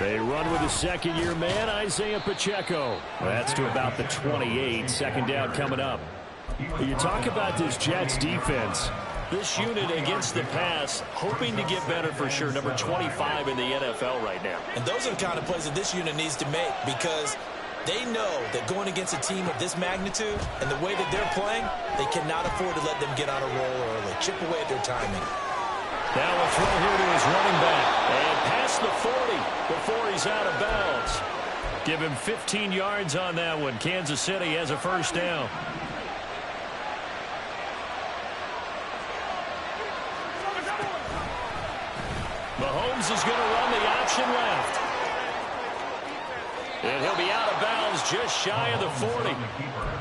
They run with a second-year man, Isaiah Pacheco. That's to about the 28. Second down coming up. You talk about this Jets defense. This unit against the pass, hoping to get better for sure. Number 25 in the NFL right now. And those are the kind of plays that this unit needs to make, because they know that going against a team of this magnitude and the way that they're playing, they cannot afford to let them get on a roll early. Chip away at their timing. Now a throw here to his running back. And past the 40 before he's out of bounds. Give him 15 yards on that one. Kansas City has a first down. Mahomes is going to run the option left. And he'll be out of bounds just shy of the 40.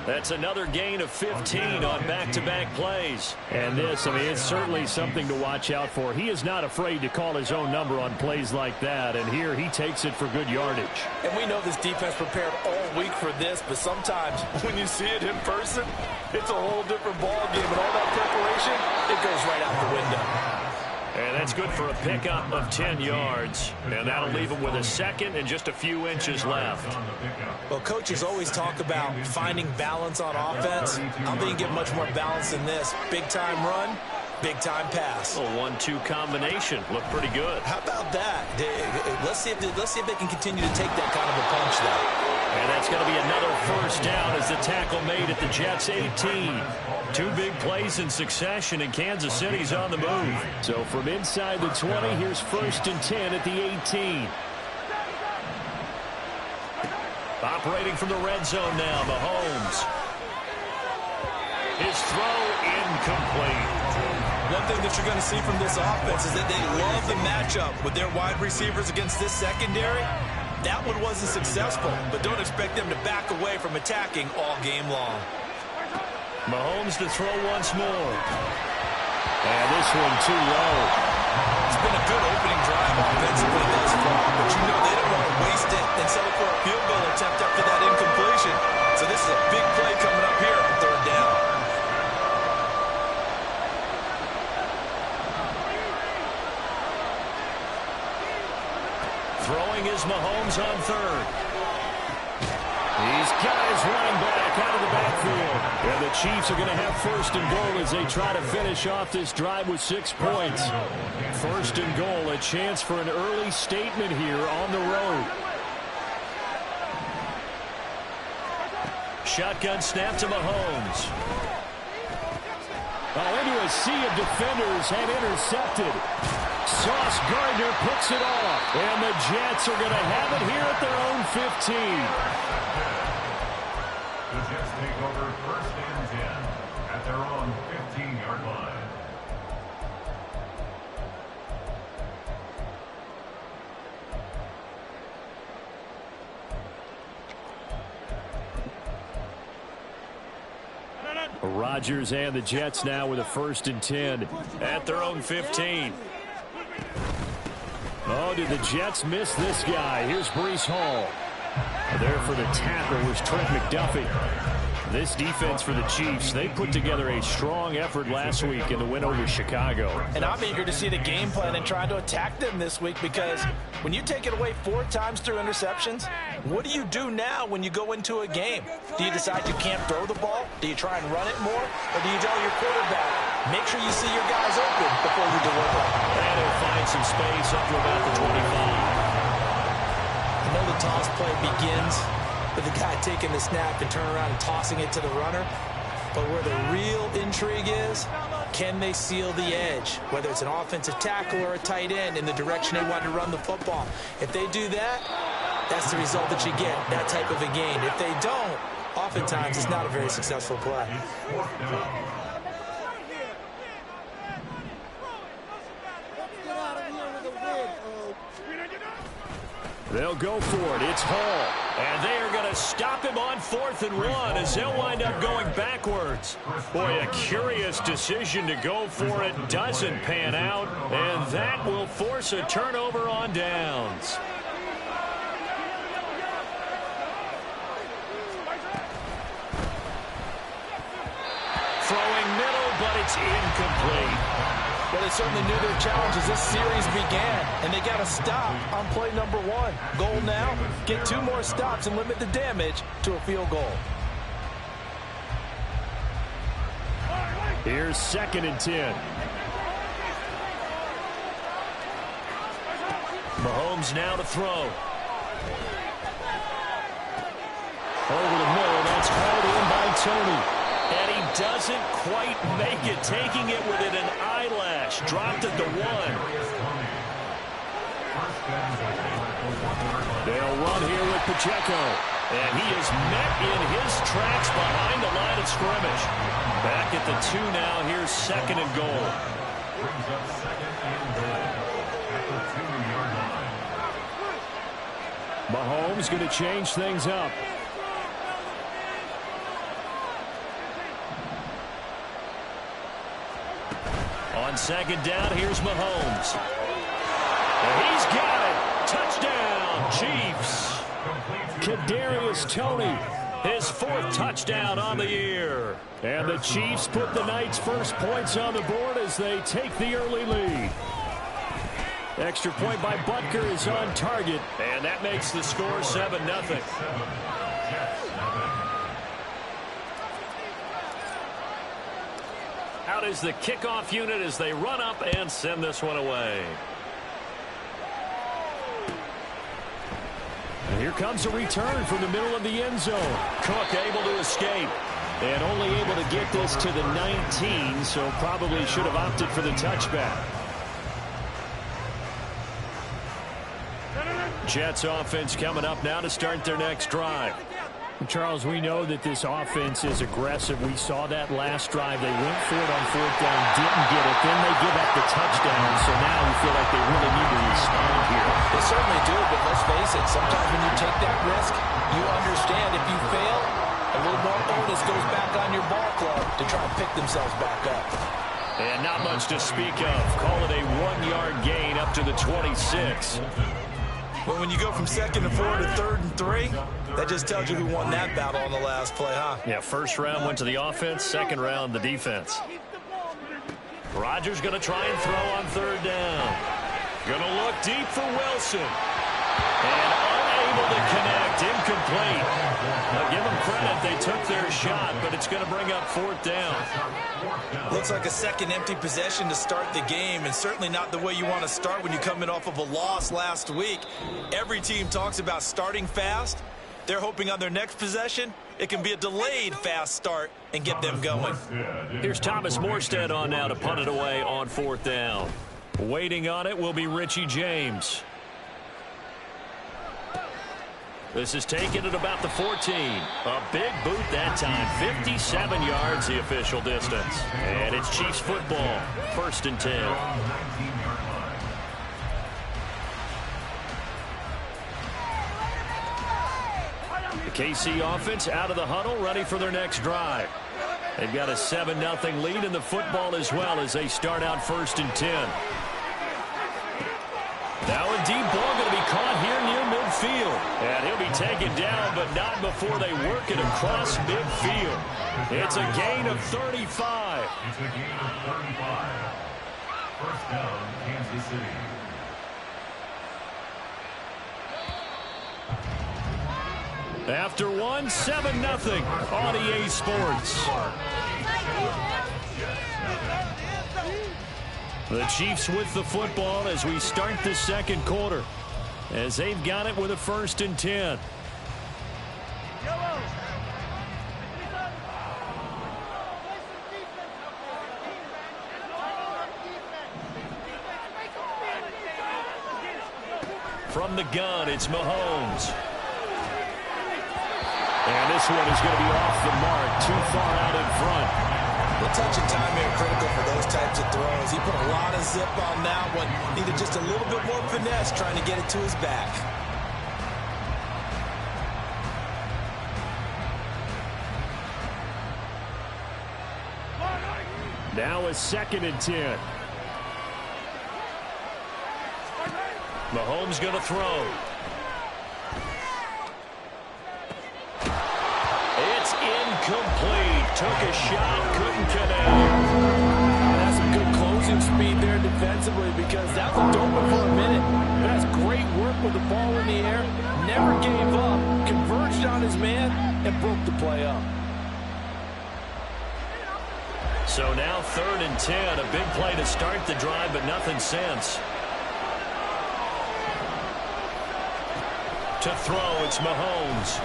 That's another gain of 15 on back-to-back plays. And this, I mean, it's certainly something to watch out for. He is not afraid to call his own number on plays like that. And here he takes it for good yardage. And we know this defense prepared all week for this, but sometimes when you see it in person, it's a whole different ball game. And all that preparation, it goes right out the window. And that's good for a pickup of 10 yards. And that'll leave him with a second and just a few inches left. Well, coaches always talk about finding balance on offense. I'm going to get much more balance than this. Big-time run, big-time pass. A 1-2 combination. Looked pretty good. How about that? Let's see if they can continue to take that kind of a punch there. And that's going to be another first down as the tackle made at the Jets' 18. Two big plays in succession, and Kansas City's on the move. So from inside the 20, here's 1st and 10 at the 18. Operating from the red zone now, Mahomes. His throw incomplete. One thing that you're going to see from this offense is that they love the matchup with their wide receivers against this secondary. That one wasn't successful, but don't expect them to back away from attacking all game long. Mahomes to throw once more. And this one too low. It's been a good opening drive offensively thus far, but you know they don't want to waste it and settle for a field goal attempt after that incompletion. So this is a big play coming up here on 3rd down. Throwing is Mahomes on 3rd. He's got his running back out of the backfield. And the Chiefs are going to have 1st and goal as they try to finish off this drive with 6 points. 1st and goal, a chance for an early statement here on the road. Shotgun snap to Mahomes. Into a sea of defenders and intercepted. Sauce Gardner picks it off. And the Jets are going to have it here at their own 15. The Jets take over 1st and 10 at their own 15-yard line. Rodgers and the Jets now with a 1st and 10 at their own 15. Oh, did the Jets miss this guy? Here's Breece Hall. There for the tackle was Trent McDuffie. This defense for the Chiefs, they put together a strong effort last week in the win over Chicago. And I'm eager to see the game plan and try to attack them this week, because when you take it away 4 times through interceptions, what do you do now when you go into a game? Do you decide you can't throw the ball? Do you try and run it more? Or do you tell your quarterback, make sure you see your guys open before you deliver? And he'll find some space up to about the 25. I know the toss play begins with the guy taking the snap and turn around and tossing it to the runner. But where the real intrigue is, can they seal the edge? Whether it's an offensive tackle or a tight end in the direction they want to run the football. If they do that, that's the result that you get, that type of a gain. If they don't, oftentimes it's not a very successful play. They'll go for it. It's Hall. And they are going to stop him on 4th and 1 as they'll wind up going backwards. Boy, a curious decision to go for it. Doesn't pan out. And that will force a turnover on downs. Throwing middle, but it's incomplete. Well, they certainly knew their challenge as this series began, and they got a stop on play number 1. Goal now, get 2 more stops and limit the damage to a field goal. Here's 2nd and 10. Mahomes now to throw. Over the middle, that's hauled in by Tony. And he doesn't quite make it, taking it within an eyelash. Dropped at the 1. They'll run here with Pacheco. And he is met in his tracks behind the line of scrimmage. Back at the 2 now. Here's 2nd and goal. Brings up 2nd and goal at the 2-yard line. Mahomes going to change things up. On 2nd down, here's Mahomes. And he's got it. Touchdown, Chiefs. Kadarius Toney. His 4th touchdown on the year. And the Chiefs put the Knights' first points on the board as they take the early lead. Extra point by Butker is on target. And that makes the score 7-0. Out is the kickoff unit as they run up and send this one away. And here comes a return from the middle of the end zone. Cook able to escape. And only able to get this to the 19, so probably should have opted for the touchback. Jets offense coming up now to start their next drive. Charles, we know that this offense is aggressive. We saw that last drive. They went for it on 4th down, didn't get it. Then they give up the touchdown, so now we feel like they really need to respond here. They certainly do, but let's face it, sometimes when you take that risk, you understand if you fail, a little more onus goes back on your ball club to try and pick themselves back up. And not much to speak of. Call it a 1-yard gain up to the 26. But when you go from 2nd and 4 to 3rd and 3, that just tells you who won that battle on the last play, huh? Yeah, 1st round went to the offense, 2nd round the defense. Rodgers going to try and throw on 3rd down. Going to look deep for Wilson. And unable to connect, incomplete. Now give them credit, they took their shot, but it's going to bring up 4th down. Looks like a second empty possession to start the game, and certainly not the way you want to start when you're coming off of a loss last week. Every team talks about starting fast. They're hoping on their next possession, it can be a delayed fast start and get them going. Here's Thomas Morstead on now to punt it away on 4th down. Waiting on it will be Richie James. This is taken at about the 14. A big boot that time. 57 yards the official distance. And it's Chiefs football. 1st and 10. The KC offense out of the huddle, ready for their next drive. They've got a 7-0 lead in the football as well as they start out 1st and 10. Now a deep ball going to be caught here near midfield. And he'll be taken down, but not before they work it across midfield. It's a gain of 35. It's a gain of 35. 1st down, Kansas City. After one, 7-0 on EA Sports. The Chiefs with the football as we start the 2nd quarter, as they've got it with a 1st and 10. From the gun, it's Mahomes. And this one is going to be off the mark, too far out in front. The touch and time here critical for those types of throws. He put a lot of zip on that one. Needed just a little bit more finesse trying to get it to his back. Now a 2nd and 10. Mahomes going to throw. It's incomplete. Took a shot, couldn't connect. That's some good closing speed there because that looked open for a minute. But that's great work with the ball in the air. Never gave up, converged on his man, and broke the play up. So now 3rd and 10. A big play to start the drive, but nothing since. To throw, it's Mahomes.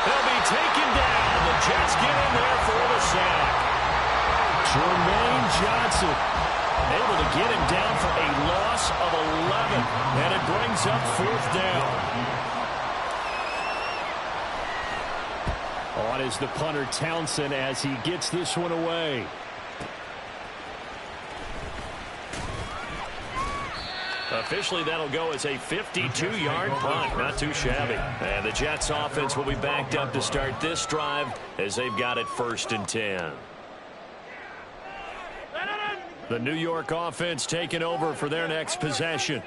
They'll be taken down. The Jets get in there for the sack. Jermaine Johnson able to get him down for a loss of 11. And it brings up 4th down. On is the punter Townsend as he gets this one away. Officially, that'll go as a 52-yard punt. Not too shabby. And the Jets offense will be backed up to start this drive as they've got it 1st and 10. The New York offense taking over for their next possession.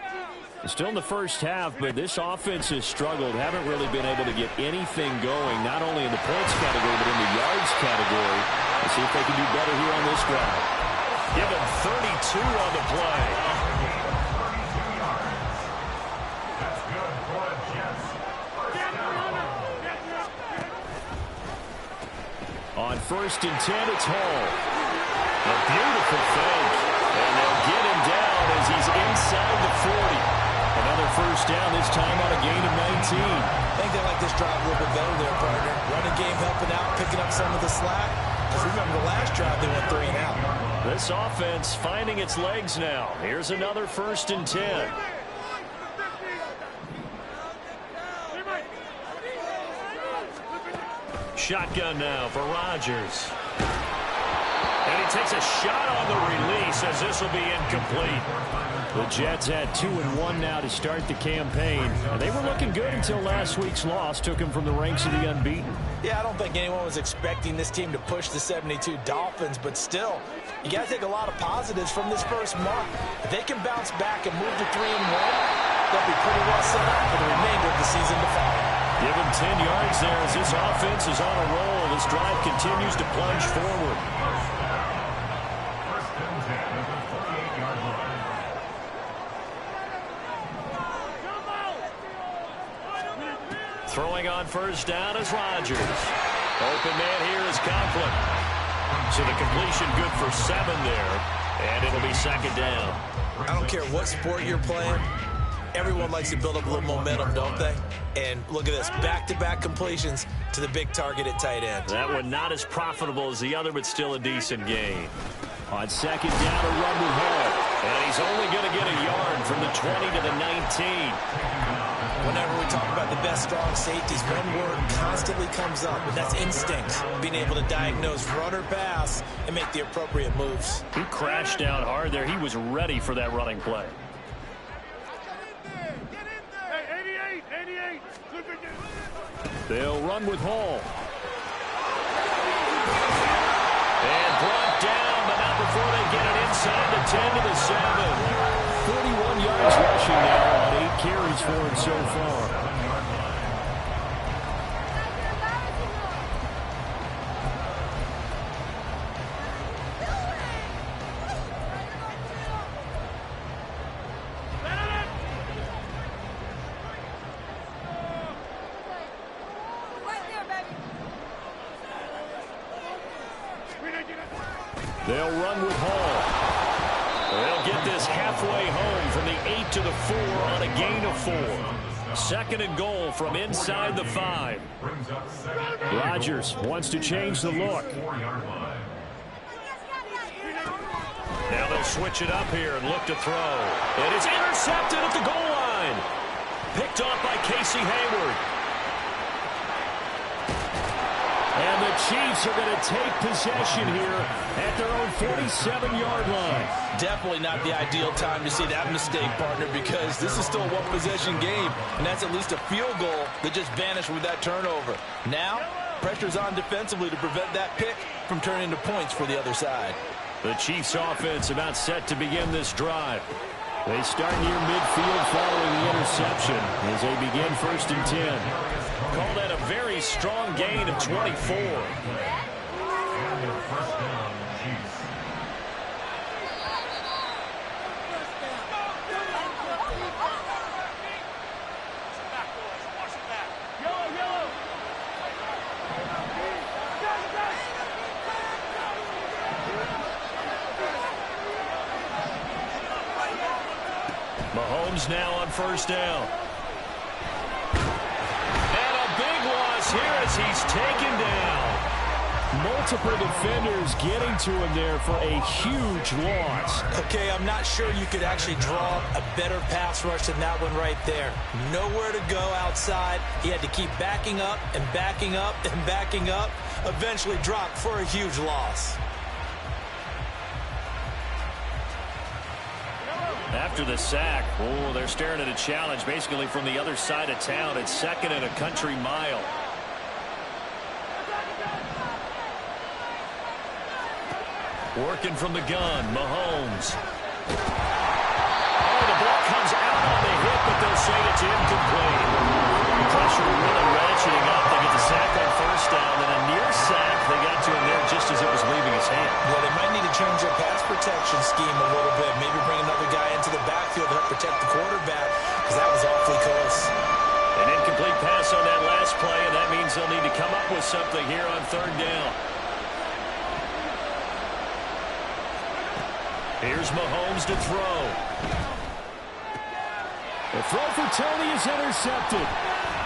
Still in the first half, but this offense has struggled. Haven't really been able to get anything going, not only in the points category, but in the yards category. Let's see if they can do better here on this drive. Give him 32 on the play. On 1st and 10, it's Hall. A beautiful fake. And they'll get him down as he's inside the 40. Another 1st down, this time on a gain of 19. I think they like this drive a little bit better there, partner. Running game helping out, picking up some of the slack. Because remember, the last drive they went 3 and out. This offense finding its legs now. Here's another 1st and 10. Shotgun now for Rodgers. And he takes a shot on the release as this will be incomplete. The Jets had 2-1 now to start the campaign. And they were looking good until last week's loss took them from the ranks of the unbeaten. Yeah, I don't think anyone was expecting this team to push the 72 Dolphins, but still, you got to take a lot of positives from this first month. If they can bounce back and move to 3-1, they'll be pretty well set up for the remainder of the season to follow. Give him 10 yards there as this offense is on a roll. This drive continues to plunge forward. Throwing on 1st down is Rodgers. Open man here is Conklin. So the completion good for 7 there. And it'll be 2nd down. I don't care what sport you're playing. Everyone likes to build up a little momentum, don't they? And look at this, back-to-back completions to the big target at tight end. That one not as profitable as the other, but still a decent gain. On 2nd down, a run with Hall. And he's only going to get a yard from the 20 to the 19. Whenever we talk about the best strong safeties, one word constantly comes up, and that's instinct. Being able to diagnose run or pass and make the appropriate moves. He crashed down hard there. He was ready for that running play. They'll run with Hall. And brought down, but not before they get it inside the 10 to the 7. 41 yards rushing now on 8 carries for him so far. They'll run with Hall. They'll get this halfway home from the 8 to the 4 on a gain of 4. 2nd and goal from inside the 5. Rodgers wants to change the look. Now they'll switch it up here and look to throw. It is intercepted at the goal line. Picked off by Casey Hayward. And the Chiefs are going to take possession here at their own 47-yard line. Definitely not the ideal time to see that mistake, partner, because this is still a one-possession game, and that's at least a field goal that just vanished with that turnover. Now, pressure's on defensively to prevent that pick from turning into points for the other side. The Chiefs offense about set to begin this drive. They start near midfield following the interception as they begin 1st and 10. Call that a very strong gain of 24. Mahomes now on first down. And a big loss here as he's taken down. Multiple defenders getting to him there for a huge loss. Okay, I'm not sure you could actually draw a better pass rush than that one right there. Nowhere to go outside. He had to keep backing up and backing up and backing up. Eventually dropped for a huge loss. After the sack, oh, they're staring at a challenge basically from the other side of town. It's 2nd and a country mile. Working from the gun, Mahomes. Oh, the ball comes out on the hit, but they'll say it's incomplete. The pressure really ratcheting up. They get the sack on first down, and a near sack. They got to him there just as it was leaving his hand. Well, they might need to change their pass protection scheme a little bit. Maybe bring another guy into the backfield to help protect the quarterback, because that was awfully close. An incomplete pass on that last play, and that means they'll need to come up with something here on 3rd down. Here's Mahomes to throw. The throw for Tony is intercepted.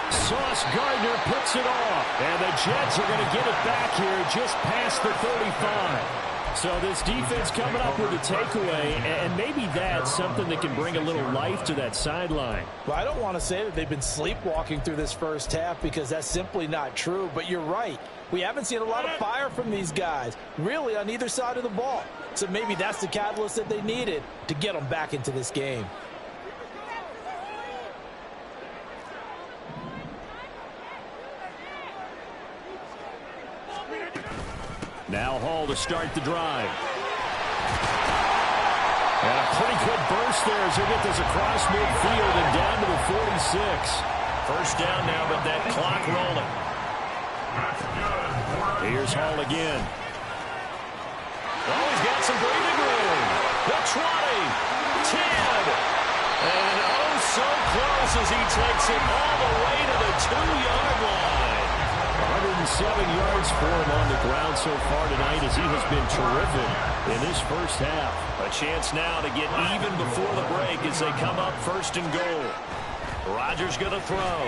Sauce Gardner puts it off. And the Jets are going to get it back here just past the 35. So this defense coming up with a takeaway, and maybe that's something that can bring a little life to that sideline. Well, I don't want to say that they've been sleepwalking through this first half because that's simply not true. But you're right. We haven't seen a lot of fire from these guys, really, on either side of the ball. So maybe that's the catalyst that they needed to get them back into this game. Now Hall to start the drive. And a pretty good burst there as he get this across midfield and down to the 46. First down now, but that clock rolling. Here's Hall again. Oh, he's got some breathing room. The 20, 10, and oh, so close as he takes it all the way to the 2-yard line. 107 yards for him on the ground so far tonight as he has been terrific in this first half. A chance now to get even before the break as they come up 1st and goal. Rodgers going to throw.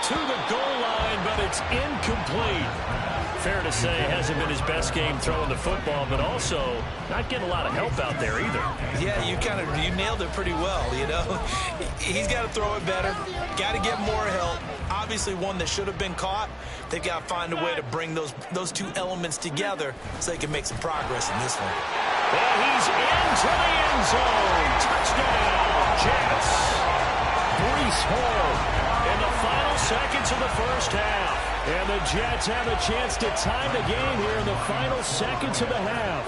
To the goal line, but it's incomplete. Fair to say, hasn't been his best game throwing the football, but also not getting a lot of help out there either. Yeah, you nailed it pretty well, you know. He's got to throw it better. Got to get more help. Obviously one that should have been caught. They've got to find a way to bring those two elements together so they can make some progress in this one. And he's into the end zone. Touchdown, Jets. Breece Hall in the final seconds of the first half. And the Jets have a chance to tie the game here in the final seconds of the half.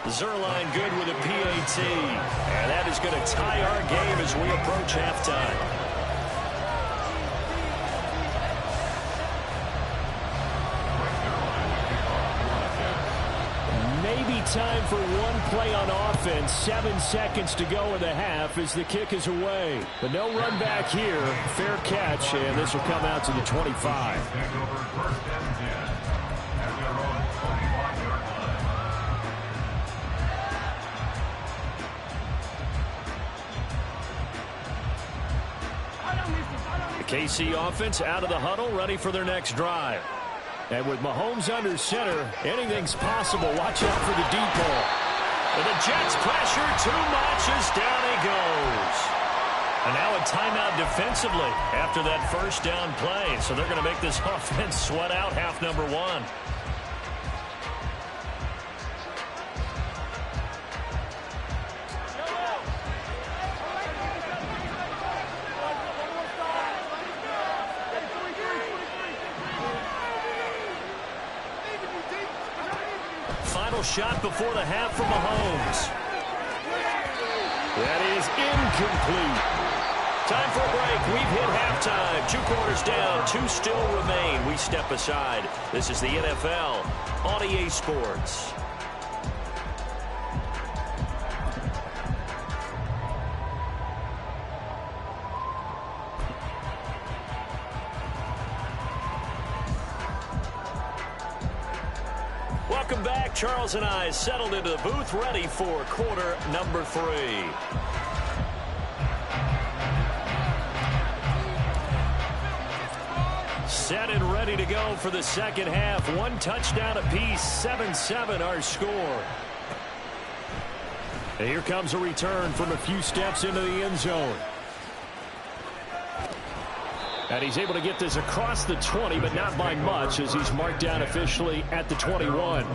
Zerline good with a PAT. And that is going to tie our game as we approach halftime. Maybe time for one play on offense. 7 seconds to go in the half as the kick is away. But no run back here. Fair catch, and this will come out to the 25. The KC offense out of the huddle, ready for their next drive. And with Mahomes under center, anything's possible. Watch out for the deep ball. And the Jets pressure too much as down he goes. And now a timeout defensively after that first down play. So they're going to make this offense sweat out half number 1. Final shot before the half from Mahomes. That is incomplete. Time for a break. We've hit halftime. 2 quarters down. 2 still remain. We step aside. This is the NFL on EA Sports. Welcome back Charles and I settled into the booth, ready for quarter number 3. Set and ready to go for the second half. 1 touchdown apiece, 7-7 our score. And here comes a return from a few steps into the end zone. And he's able to get this across the 20, but not by much, as he's marked down officially at the 21.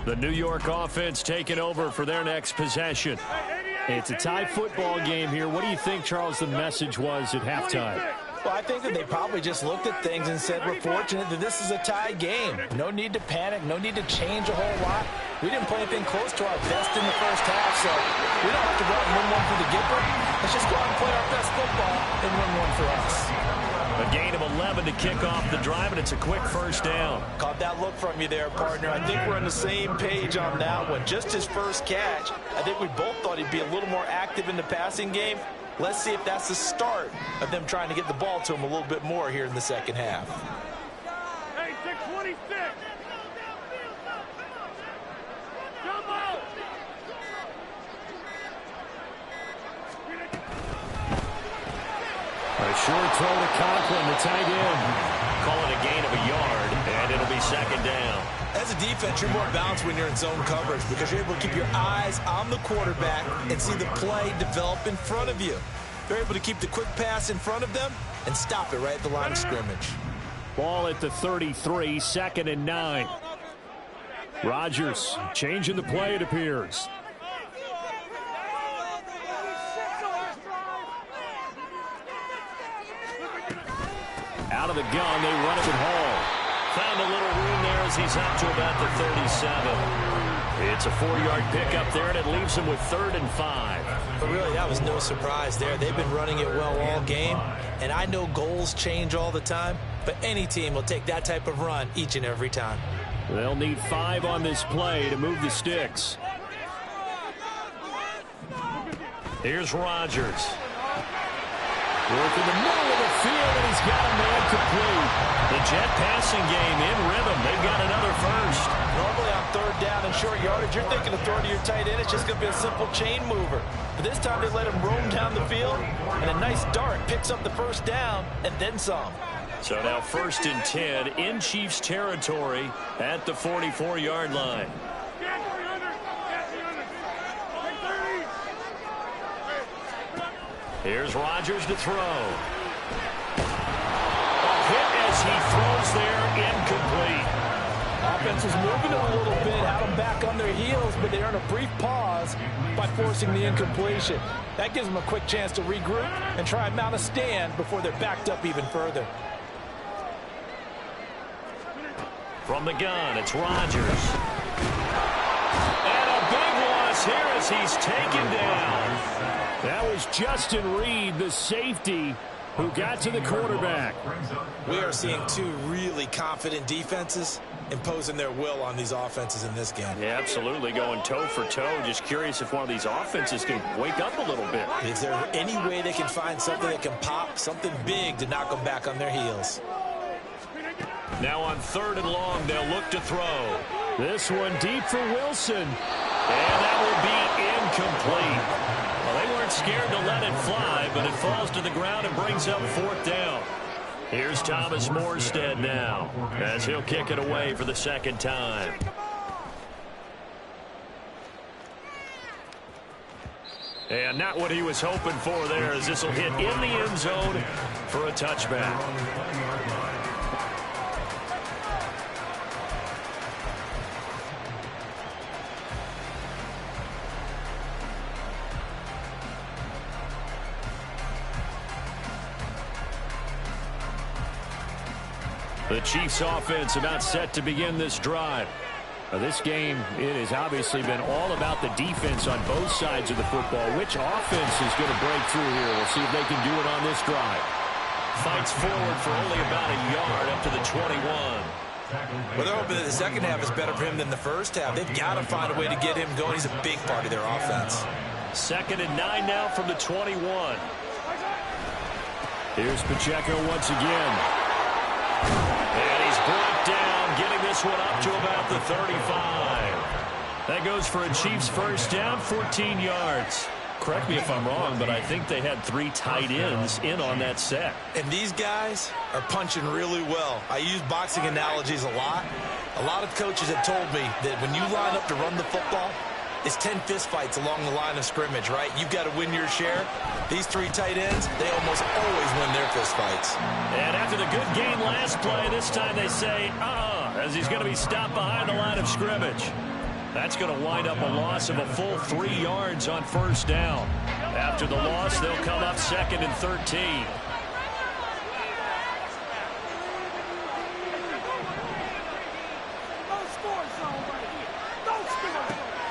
The New York offense taking over for their next possession. It's a tie football game here. What do you think, Charles, the message was at halftime? Well, I think that they probably just looked at things and said, we're fortunate that this is a tie game. No need to panic, no need to change a whole lot. We didn't play anything close to our best in the first half, so we don't have to go out and win one for the Gipper. Let's just go out and play our best football and win one for us. A gain of 11 to kick off the drive, and it's a quick first down. Caught that look from you there, partner. I think we're on the same page on that one. Just his first catch, I think we both thought he'd be a little more active in the passing game. Let's see if that's the start of them trying to get the ball to him a little bit more here in the second half. Hey, 626. Jump out. A short throw to Conklin, the tight end. Call it a gain of a yard, and it'll be second down. As a defense, you're more balanced when you're in zone coverage because you're able to keep your eyes on the quarterback and see the play develop in front of you. They're able to keep the quick pass in front of them and stop it right at the line of scrimmage. Ball at the 33, 2nd and 9. Rodgers changing the play, it appears. Out of the gun, they run it with Hall. Found a little room there as he's up to about the 37. It's a 4-yard pickup there, and it leaves him with 3rd and 5. But really, that was no surprise there. They've been running it well all game, and I know goals change all the time, but any team will take that type of run each and every time. They'll need 5 on this play to move the sticks. Here's Rodgers. Work in the middle of the field, and he's got a man complete. The Jet passing game in rhythm. They've got another first. Normally on 3rd down and short yardage, you're thinking of throwing to your tight end. It's just going to be a simple chain mover. But this time they let him roam down the field, and a nice dart picks up the first down and then some. So now 1st and 10 in Chiefs territory at the 44-yard line. Here's Rodgers to throw. A hit as he throws there, incomplete. Offense was moving a little bit, had them back on their heels, but they earned a brief pause by forcing the incompletion. That gives them a quick chance to regroup and try and mount a stand before they're backed up even further. From the gun, it's Rodgers. And a big loss here as he's taken down. That was Justin Reed, the safety, who got to the quarterback. We are seeing 2 really confident defenses imposing their will on these offenses in this game. Yeah, absolutely, going toe for toe. Just curious if one of these offenses can wake up a little bit. Is there any way they can find something that can pop, something big to knock them back on their heels? Now on 3rd and long, they'll look to throw. This one deep for Wilson. And that will be incomplete. Well, they weren't scared to let it fly, but it falls to the ground and brings up 4th down. Here's Thomas Morstead now, as he'll kick it away for the 2nd time. And not what he was hoping for there, as this will hit in the end zone for a touchback. The Chiefs offense about set to begin this drive. This game, it has obviously been all about the defense on both sides of the football. Which offense is going to break through here? We'll see if they can do it on this drive. Fights forward for only about a yard up to the 21. Well, they're hoping that the second half is better for him than the first half. They've got to find a way to get him going. He's a big part of their offense. 2nd and 9 now from the 21. Here's Pacheco once again. And he's brought down, getting this one up to about the 35. That goes for a Chiefs first down, 14 yards. Correct me if I'm wrong, but I think they had 3 tight ends in on that set. And these guys are punching really well. I use boxing analogies a lot. A lot of coaches have told me that when you line up to run the football, it's 10 fistfights along the line of scrimmage, right? You've got to win your share. These 3 tight ends, they almost always win their fistfights. And after the good game last play, this time they say, as he's going to be stopped behind the line of scrimmage. That's going to wind up a loss of a full 3 yards on first down. After the loss, they'll come up 2nd and 13.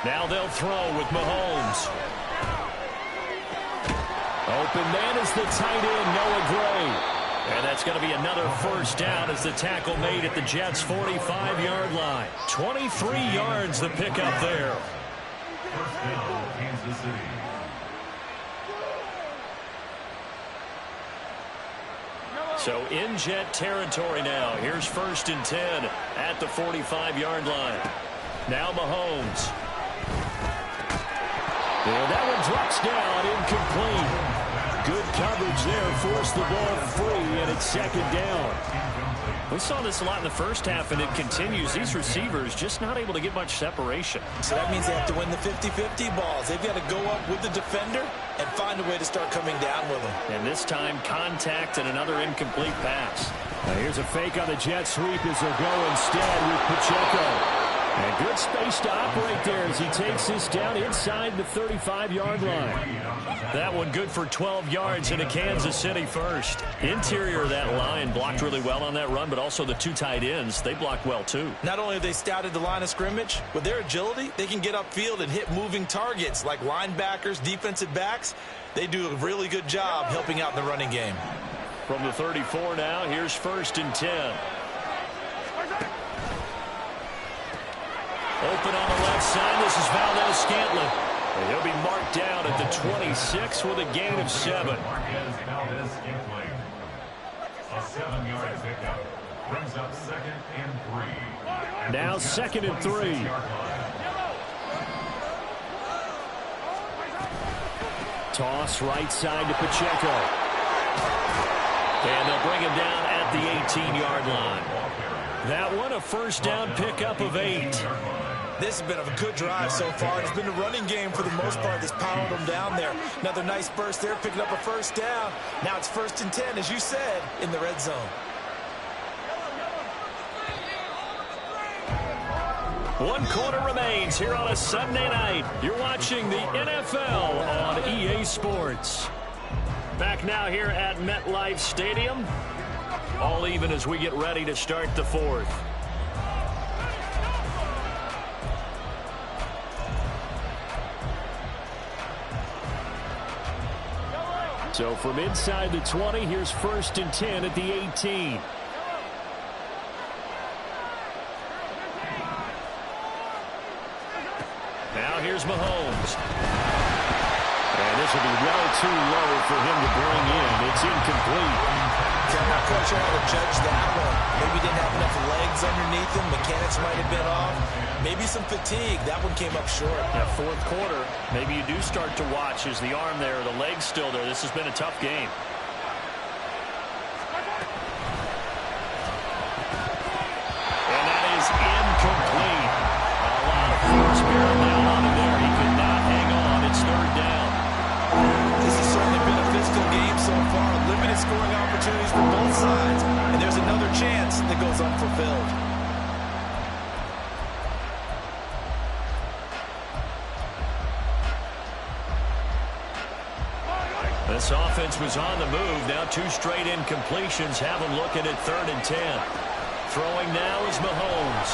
Now they'll throw with Mahomes. Open man is the tight end, Noah Gray. And that's going to be another first down as the tackle made at the Jets' 45-yard line. 23 yards the pickup there. First down, Kansas City. So in Jet territory now. Here's 1st and 10 at the 45-yard line. Now Mahomes. And that one drops down, incomplete. Good coverage there, forced the ball free, and it's 2nd down. We saw this a lot in the first half, and it continues. These receivers just not able to get much separation. So that means they have to win the 50-50 balls. They've got to go up with the defender and find a way to start coming down with them. And this time, contact and another incomplete pass. Now here's a fake on the jet sweep as they'll go instead with Pacheco. And good space to operate there as he takes this down inside the 35-yard line. That one good for 12 yards into Kansas City first. Interior of that line blocked really well on that run, but also the 2 tight ends, they blocked well too. Not only have they scouted the line of scrimmage, with their agility, they can get upfield and hit moving targets like linebackers, defensive backs. They do a really good job helping out in the running game. From the 34 now, here's 1st and 10. Open on the left side. This is Valdez-Scantling. And he'll be marked down at the 26 with a gain of 7. Valdez-Scantling. A 7-yard pickup. Brings up 2nd and 3. Now 2nd and 3. Toss right side to Pacheco. And they'll bring him down at the 18-yard line. That one, a first down pickup of 8. This has been a good drive so far. It's been a running game for the most part that's powered them down there. Another nice burst there, picking up a first down. Now it's 1st and 10, as you said, in the red zone. 1 quarter remains here on a Sunday night. You're watching the NFL on EA Sports. Back now here at MetLife Stadium. All even as we get ready to start the 4th. So from inside the 20, here's 1st and 10 at the 18. Now here's Mahomes. And this will be well too low for him to bring in. It's incomplete. I'm not quite sure how to judge that one. Maybe didn't have enough legs underneath him. Mechanics might have been off. Maybe some fatigue. That one came up short. Yeah, 4th quarter, maybe you do start to watch as the arm there, the leg's still there. This has been a tough game. And that is incomplete. A lot of force bearing down on him there. He could not hang on. It's 3rd down. This has certainly been a physical game so far. Limited scoring opportunities for both sides. And there's another chance that goes unfulfilled. This offense was on the move. Now 2 straight incompletions have them looking at 3rd and 10. Throwing now is Mahomes.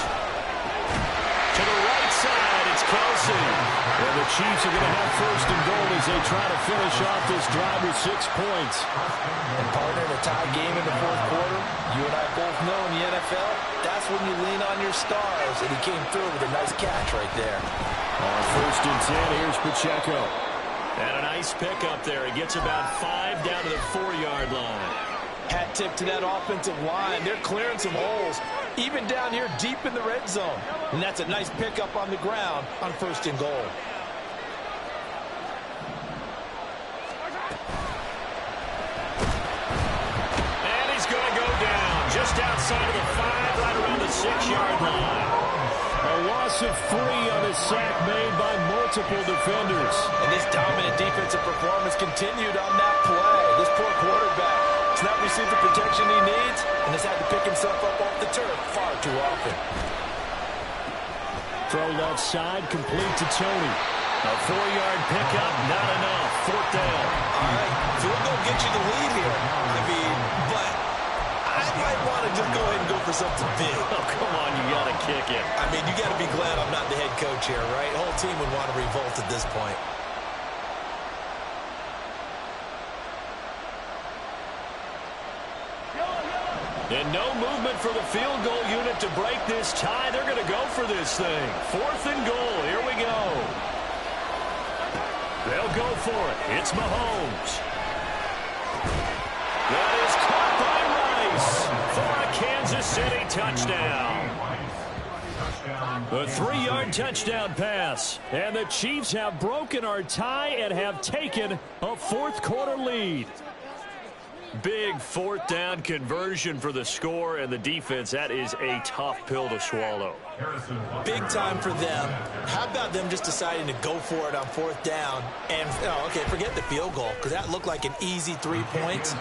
To the right side, and It's Kelsey. And the Chiefs are going to have first and goal as they try to finish off this drive with 6 points. And partner, in a tie game in the fourth quarter, you and I both know in the NFL, that's when you lean on your stars. And he came through with a nice catch right there. On first and 10, here's Pacheco. And a nice pickup there. He gets about 5 down to the 4-yard line. Hat tip to that offensive line. They're clearing some holes, even down here deep in the red zone. And that's a nice pickup on the ground on first and goal. And he's going to go down just outside of the 5, right around the 6-yard line. A loss of 3 on a sack made by multiple defenders. And this dominant defensive performance continued on that play. This poor quarterback has not received the protection he needs and has had to pick himself up off the turf far too often. Throw left side, complete to Tony. A 4-yard pickup, not enough. 4th down. All right, field goal gets you the lead here. I mean, but I might want to just go ahead and go for something big. Oh, come on, you got to kick it. I mean, you got to be glad I'm not the head coach here, right? The whole team would want to revolt at this point. And no movement for the field goal unit to break this tie. They're going to go for this thing. 4th and goal. Here we go. They'll go for it. It's Mahomes. That is caught by Rice for a Kansas City touchdown. A 3-yard touchdown pass. And the Chiefs have broken our tie and have taken a fourth-quarter lead. Big 4th down conversion for the score, and the defense, that is a tough pill to swallow. Big time for them. How about them just deciding to go for it on 4th down? And, okay, forget the field goal, because that looked like an easy 3 points.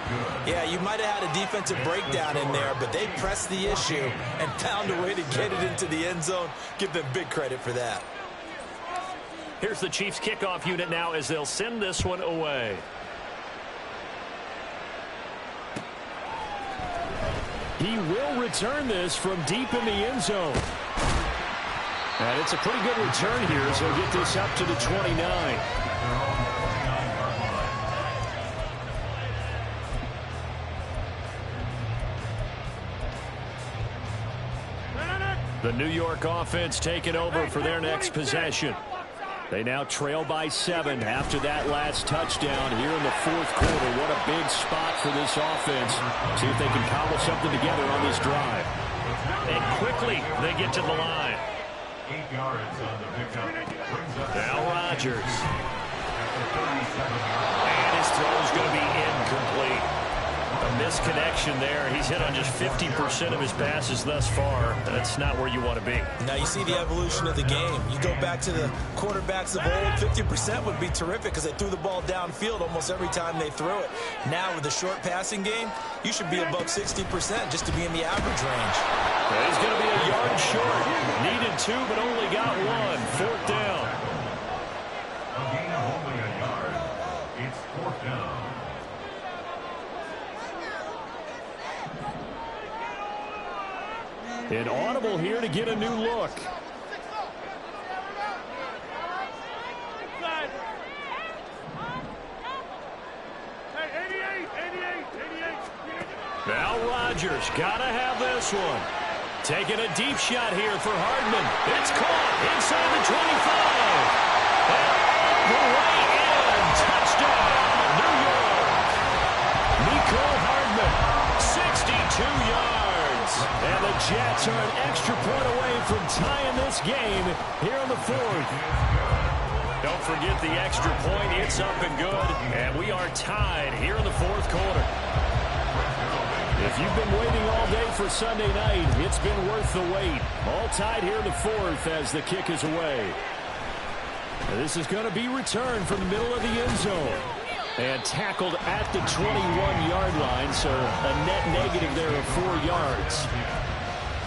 Yeah, you might have had a defensive breakdown in there, but they pressed the issue and found a way to get it into the end zone. Give them big credit for that. Here's the Chiefs kickoff unit now as they'll send this one away. He will return this from deep in the end zone. And it's a pretty good return here, so he'll get this up to the 29. The New York offense taking over for their next possession. They now trail by 7 after that last touchdown here in the fourth quarter. What a big spot for this offense. See if they can cobble something together on this drive. And quickly they get to the line. 8 yards on the pickup. Now Rodgers. And his throw is going to be incomplete. A misconnection there. He's hit on just 50% of his passes thus far. That's not where you want to be. Now you see the evolution of the game. You go back to the quarterbacks of old, 50% would be terrific because they threw the ball downfield almost every time they threw it. Now with the short passing game, you should be above 60% just to be in the average range. He's going to be a yard short. Needed 2, but only got 1. 4th down. A gain of only a yard. It's 4th down. An audible here to get a new look. Now Rodgers got to have this one. Taking a deep shot here for Hardman. It's caught inside the 25. And the way in. Touchdown, New York. Nicole Hardman, 62 yards. And the Jets are an extra point away from tying this game here in the fourth. Don't forget the extra point. It's up and good. And we are tied here in the fourth quarter. If you've been waiting all day for Sunday night, it's been worth the wait. All tied here in the fourth as the kick is away. This is going to be returned from the middle of the end zone. And tackled at the 21-yard line, so a net negative there of 4 yards.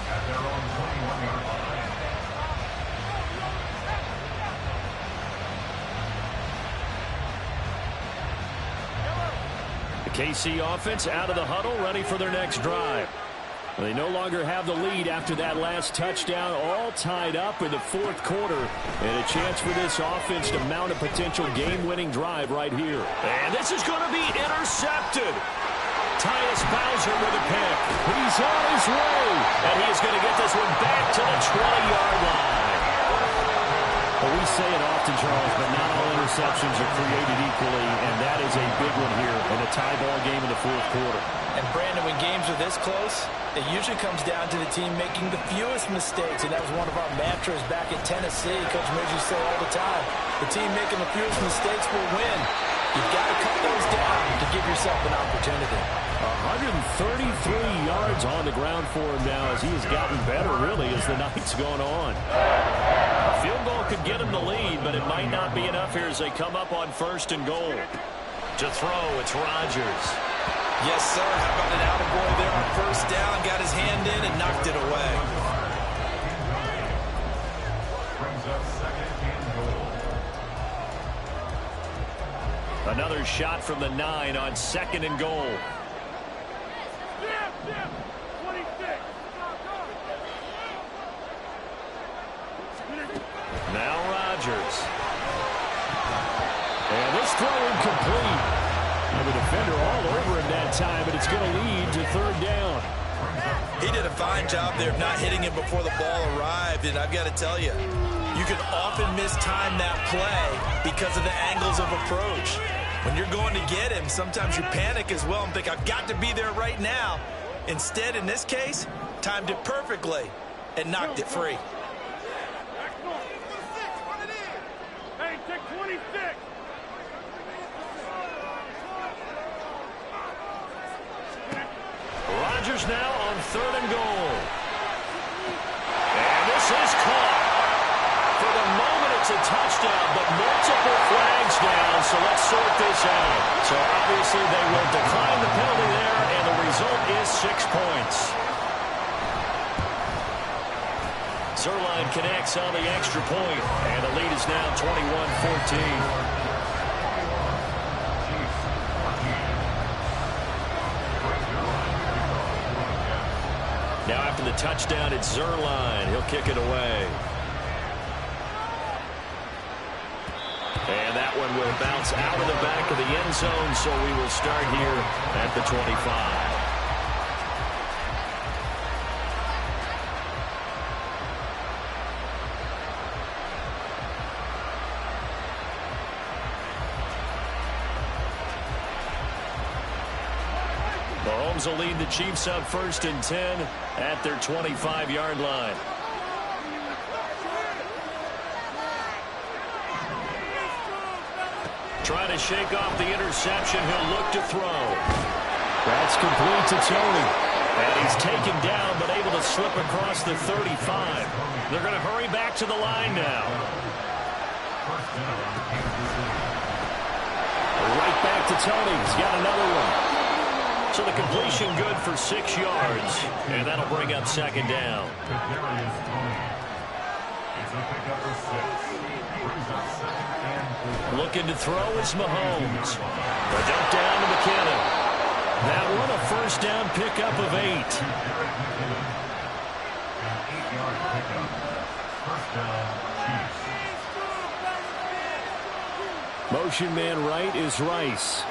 At their own 21-yard line. The KC offense out of the huddle, ready for their next drive. They no longer have the lead after that last touchdown, all tied up in the fourth quarter. And a chance for this offense to mount a potential game-winning drive right here. And this is going to be intercepted. Tyus Bowser with a pick. He's on his way. And he is going to get this one back to the 20-yard line. Well, we say it often, Charles, but not all interceptions are created equally, and that is a big one here in a tie ball game in the fourth quarter. And, Brandon, when games are this close, it usually comes down to the team making the fewest mistakes, and that was one of our mantras back at Tennessee. Coach Midge used to say all the time, the team making the fewest mistakes will win. You've got to cut those down to give yourself an opportunity. 133 yards on the ground for him now as he has gotten better, really, as the night's gone on. A field goal could get him the lead, but it might not be enough here as they come up on 1st and goal. To throw, it's Rodgers. Yes, sir. How about an attaboy there on 1st down? Got his hand in and knocked it away. Brings up 2nd and goal. Another shot from the 9 on 2nd and goal. Yeah, 26. Now Rodgers. And this throw incomplete. And the defender all over him that time, but it's going to lead to 3rd down. He did a fine job there of not hitting him before the ball arrived, and I've got to tell you, you can often mistime that play because of the angles of approach. When you're going to get him, sometimes you panic as well and think, I've got to be there right now. Instead, in this case, timed it perfectly and knocked it free. Hey, take 26. Rodgers now on 3rd and goal. And this is caught. For the moment, it's a touchdown, but multiple flags down, so let's sort this out. So obviously they will decline the penalty there, and the result is 6 points. Zerline connects on the extra point, and the lead is now 21-14. Now after the touchdown, it's Zerline. He'll kick it away. And that one will bounce out of the back of the end zone, so we will start here at the 25. Mahomes will lead the Chiefs up 1st and 10 at their 25-yard line. Trying to shake off the interception. He'll look to throw. That's complete to Tony. And he's taken down, but able to slip across the 35. They're going to hurry back to the line now. Right back to Tony. He's got another one. So the completion good for 6 yards. And that'll bring up 2nd down. Looking to throw is Mahomes. The dump down to McKinnon. That one a 1st down pickup of 8. Motion man right is Rice.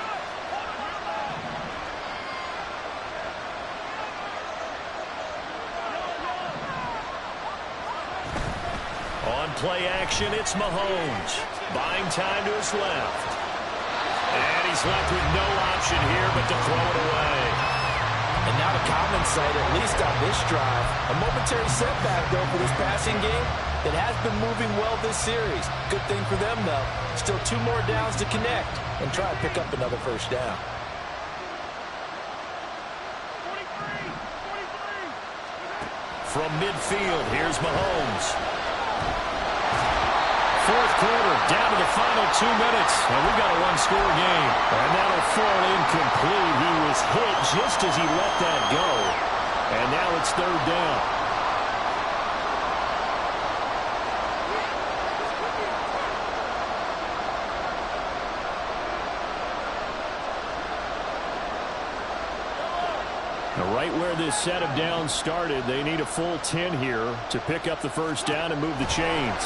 On play action, it's Mahomes. Buying time to his left. And he's left with no option here but to throw it away. And now the common sight, at least on this drive. A momentary setback, though, for this passing game that has been moving well this series. Good thing for them, though. Still 2 more downs to connect and try to pick up another 1st down. From midfield, here's Mahomes. 4th quarter, down to the final 2 minutes, and we've got a 1-score game. And that'll fall incomplete. He was hit just as he let that go. And now it's 3rd down. Right where this set of downs started, they need a full 10 here to pick up the first down and move the chains.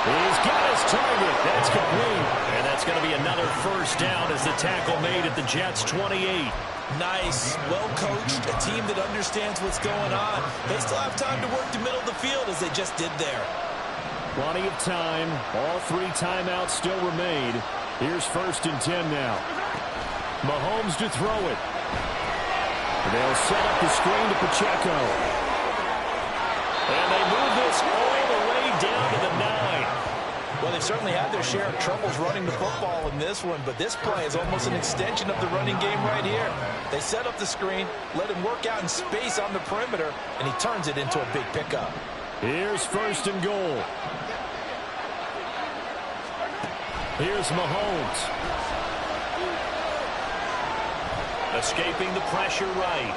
He's got his target. That's complete. And that's going to be another first down as the tackle made at the Jets' 28. Nice, well-coached, a team that understands what's going on. They still have time to work the middle of the field as they just did there. Plenty of time. All 3 timeouts still remain. Here's 1st and 10 now. Mahomes to throw it. They'll set up the screen to Pacheco. And they move this all the way down to the 9. Well, they certainly had their share of troubles running the football in this one, but this play is almost an extension of the running game right here. They set up the screen, let him work out in space on the perimeter, and he turns it into a big pickup. Here's 1st and goal. Here's Mahomes. Escaping the pressure right.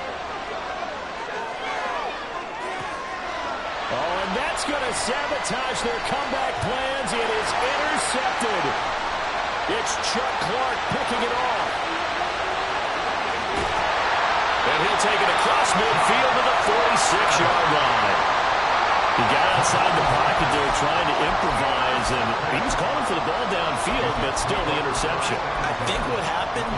Oh, and that's going to sabotage their comeback plans. It is intercepted. It's Chuck Clark picking it off. And he'll take it across midfield to the 46-yard line. He got outside the pocket there trying to improvise, and he was calling for the ball downfield, but still the interception. I think what happened,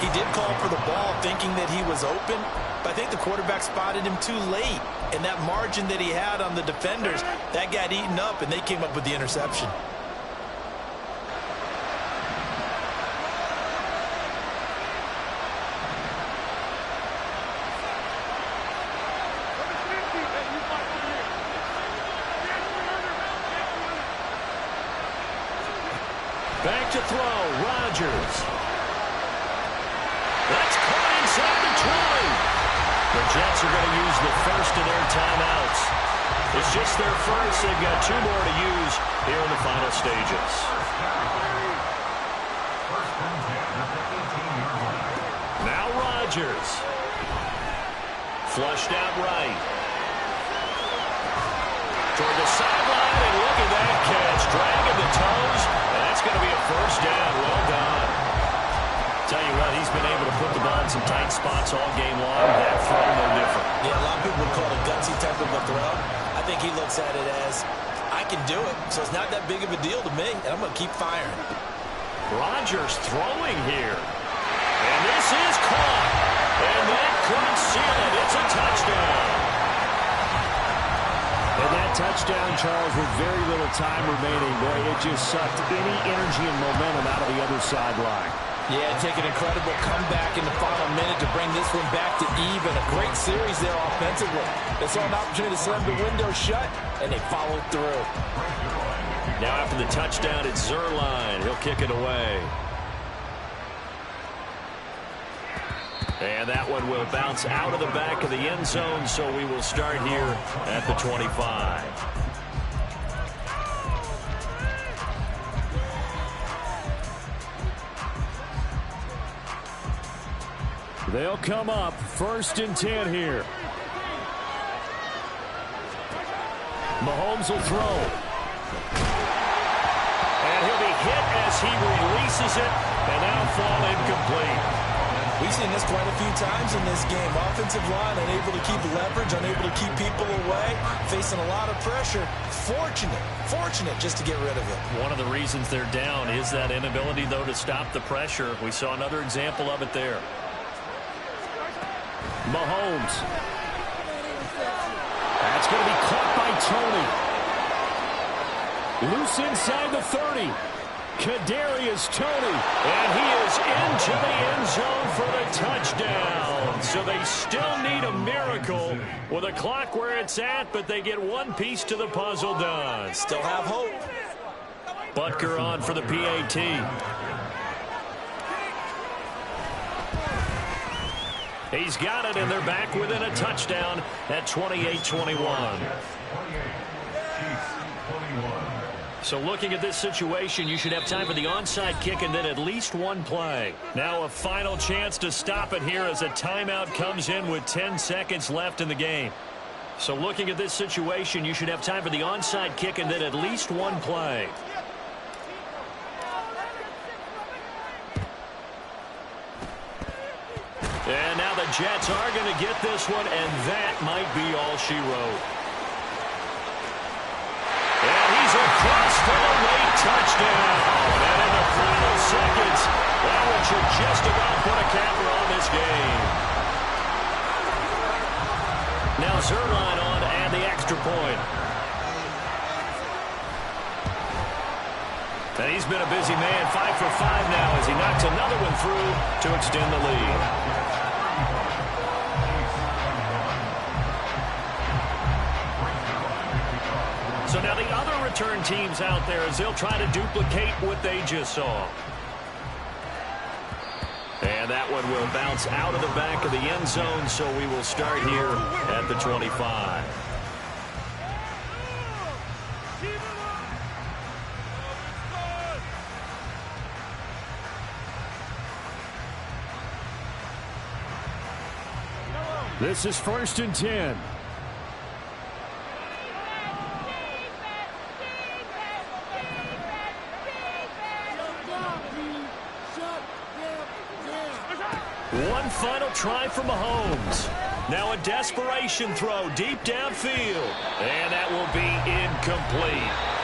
he did call for the ball thinking that he was open, but I think the quarterback spotted him too late. And that margin that he had on the defenders, that got eaten up, and they came up with the interception. Back to throw, Rodgers. That's caught inside the 20. The Jets are going to use the first of their timeouts. It's just their first. They've got 2 more to use here in the final stages. Now Rodgers. Flushed out right. Toward the sideline, and look at that catch. Dragging the toes. And that's going to be a first down. Well done. Tell you what, he's been able to put the ball in some tight spots all game long. That throw, no different. Yeah, a lot of people would call it a gutsy type of a throw. I think he looks at it as, I can do it, so it's not that big of a deal to me, and I'm going to keep firing. Rodgers throwing here. And this is caught. And that could seal it. It's a touchdown. And that touchdown, Charles, with very little time remaining, boy, it just sucked any energy and momentum out of the other sideline. Yeah, take an incredible comeback in the final minute to bring this one back to even. A great series there offensively. They saw an opportunity to slam the window shut, and they followed through. Now after the touchdown, it's Zerline. He'll kick it away. And that one will bounce out of the back of the end zone, so we will start here at the 25. They'll come up 1st and 10 here. Mahomes will throw. And he'll be hit as he releases it, and now fall incomplete. We've seen this quite a few times in this game. Offensive line unable to keep leverage, unable to keep people away, facing a lot of pressure. Fortunate just to get rid of it. One of the reasons they're down is that inability, though, to stop the pressure. We saw another example of it there. Mahomes. That's going to be caught by Tony. Loose inside the 30. Kadarius Toney. And he is into the end zone for the touchdown. So they still need a miracle with a clock where it's at, but they get one piece to the puzzle done. Still have hope. Butker on for the PAT. He's got it, and they're back within a touchdown at 28-21. So looking at this situation, you should have time for the onside kick and then at least one play. Now a final chance to stop it here as a timeout comes in with 10 seconds left in the game. So looking at this situation, you should have time for the onside kick and then at least one play. And now the Jets are going to get this one, and that might be all she wrote. And he's across for the late touchdown. And in the final seconds, that one should just about put a capper on this game. Now Zerline on to add the extra point. And he's been a busy man, 5 for 5 now as he knocks another one through to extend the lead. So now the other return teams out there as they'll try to duplicate what they just saw. And that one will bounce out of the back of the end zone, so we will start here at the 25. This is 1st and 10. One final try for Mahomes. Now a desperation throw deep downfield. And that will be incomplete.